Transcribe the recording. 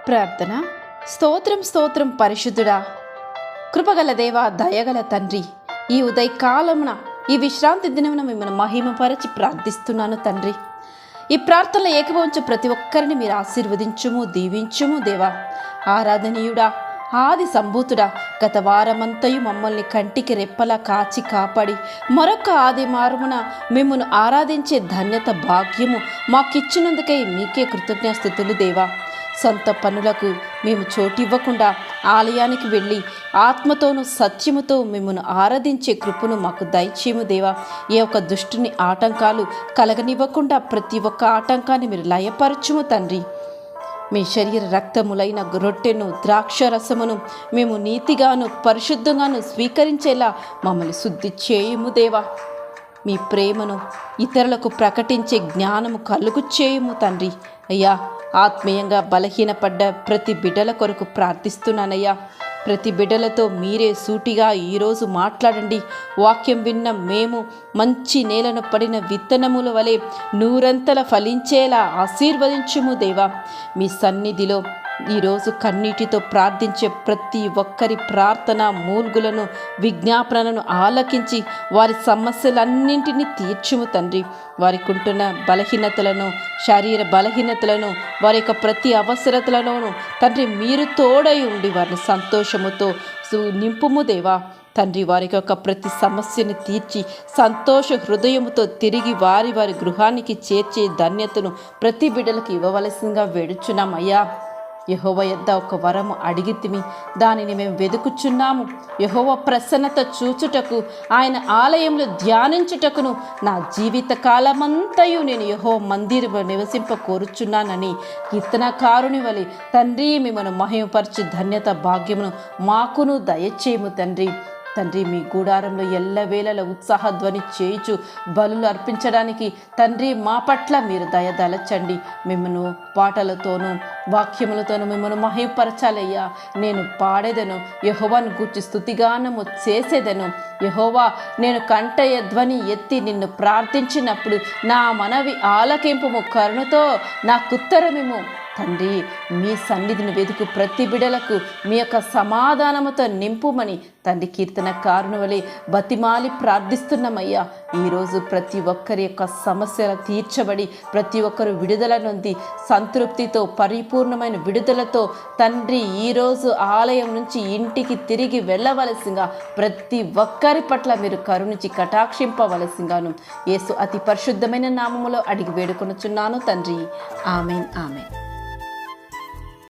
ప్రార్థన. స్తోత్రం స్తోత్రం పరిశుద్ధుడా, కృపగల దేవ, దయగల తండ్రి, ఈ ఉదయకాలమున ఈ విశ్రాంతి దినమున మిమ్మల్ని మహిమపరచి ప్రార్థిస్తున్నాను తండ్రి. ఈ ప్రార్థనలో ఏకభవించు ప్రతి ఒక్కరిని మీరు ఆశీర్వదించుము, దీవించుము దేవా. ఆరాధనీయుడా, ఆది సంభూతుడా, గత వారమంతయు మమ్మల్ని కంటికి రెప్పలా కాచి కాపాడి మరొక ఆది మారుమున మిమ్మల్ని ఆరాధించే ధన్యత భాగ్యము మాకిచ్చినందుకై మీకే కృతజ్ఞాస్తుతులు దేవా. సొంత పనులకు మేము చోటివ్వకుండా ఆలయానికి వెళ్ళి ఆత్మతోనూ సత్యముతో మిమ్మల్ని ఆరాధించే కృపను మాకు దయచేయము దేవా. ఏ ఒక్క దుష్టుని ఆటంకాలు కలగనివ్వకుండా ప్రతి ఒక్క ఆటంకాన్ని మీరు లయపరచుము తండ్రి. మీ శరీర రక్తములైన రొట్టెను, ద్రాక్ష రసమును మేము నీతిగాను పరిశుద్ధంగాను స్వీకరించేలా మమ్మల్ని శుద్ధి చేయుము దేవా. మీ ప్రేమను ఇతరులకు ప్రకటించే జ్ఞానము కలుగు చేయుము తండ్రి. అయ్యా, ఆత్మీయంగా బలహీనపడ్డ ప్రతి బిడ్డల కొరకు ప్రార్థిస్తున్నానయ్యా. ప్రతి బిడ్డలతో మీరే సూటిగా ఈరోజు మాట్లాడండి. వాక్యం విన్న మేము మంచి నేలను పడిన విత్తనముల వలె నూరంతల ఫలించేలా ఆశీర్వదించుము దేవా. మీ సన్నిధిలో ఈరోజు కన్నీటితో ప్రార్థించే ప్రతి ఒక్కరి ప్రార్థన మూల్గులను, విజ్ఞాపనలను ఆలకించి వారి సమస్యలన్నింటినీ తీర్చుము తండ్రి. వారికి ఉంటున్న బలహీనతలను, శరీర బలహీనతలను, వారి యొక్క ప్రతి అవసరతలలోనూ తండ్రి మీరు తోడై ఉండి వారిని సంతోషముతో నింపుము దేవా. తండ్రి, వారి యొక్క ప్రతి సమస్యని తీర్చి సంతోష హృదయముతో తిరిగి వారి వారి గృహానికి చేర్చే ధన్యతను ప్రతి బిడ్డలకు ఇవ్వవలసిందిగా వేడుచున్నాం అయ్యా. యెహోవా యొద్ద ఒక వరము అడిగితిమి, దానిని మేము వెదుకుచున్నాము. యెహోవా ప్రసన్నత చూచుటకు, ఆయన ఆలయంలో ధ్యానించుటకును నా జీవిత కాలమంతయు నేను యెహోవా మందిరము నివసింప కోరుచున్నానని కీర్తనకారుని వలె తండ్రి మిమ్మల్ని మహిమపరచు ధన్యత భాగ్యమును మాకును దయచేయము తండ్రి. తండ్రి, మీ గూడారంలో ఎల్లవేళల ఉత్సాహధ్వని చేయుచు బలులు అర్పించడానికి తండ్రి మా పట్ల మీరు దయదలచండి. మిమ్మను పాటలతోనూ వాక్యములతోనూ మిమ్మల్ని మహిమపరచాలయ్యా. నేను పాడేదను, యెహోవాను గూర్చి స్తుతిగానము చేసేదను. యెహోవా, నేను కంఠయ ధ్వని ఎత్తి నిన్ను ప్రార్థించినప్పుడు నా మనవి ఆలకింపుము, కరుణతో నాకుత్తరమిము. తండ్రి, మీ సన్నిధిని వెతుకు ప్రతి బిడలకు మీ యొక్క సమాధానముతో నింపుమని తండ్రి కీర్తనకారుని వలె బతిమాలి ప్రార్థిస్తున్నామయ్యా. ఈరోజు ప్రతి ఒక్కరి యొక్క సమస్యలు తీర్చబడి ప్రతి ఒక్కరు విడుదల నొంది సంతృప్తితో, పరిపూర్ణమైన విడుదలతో తండ్రి ఈరోజు ఆలయం నుంచి ఇంటికి తిరిగి వెళ్ళవలసిందిగా ప్రతి ఒక్కరి పట్ల మీరు కరుణించి కటాక్షింపవలసిందిగాను యేసు అతి పరిశుద్ధమైన నామములో అడిగి వేడుకొనుచున్నాను తండ్రి. Amen, amen.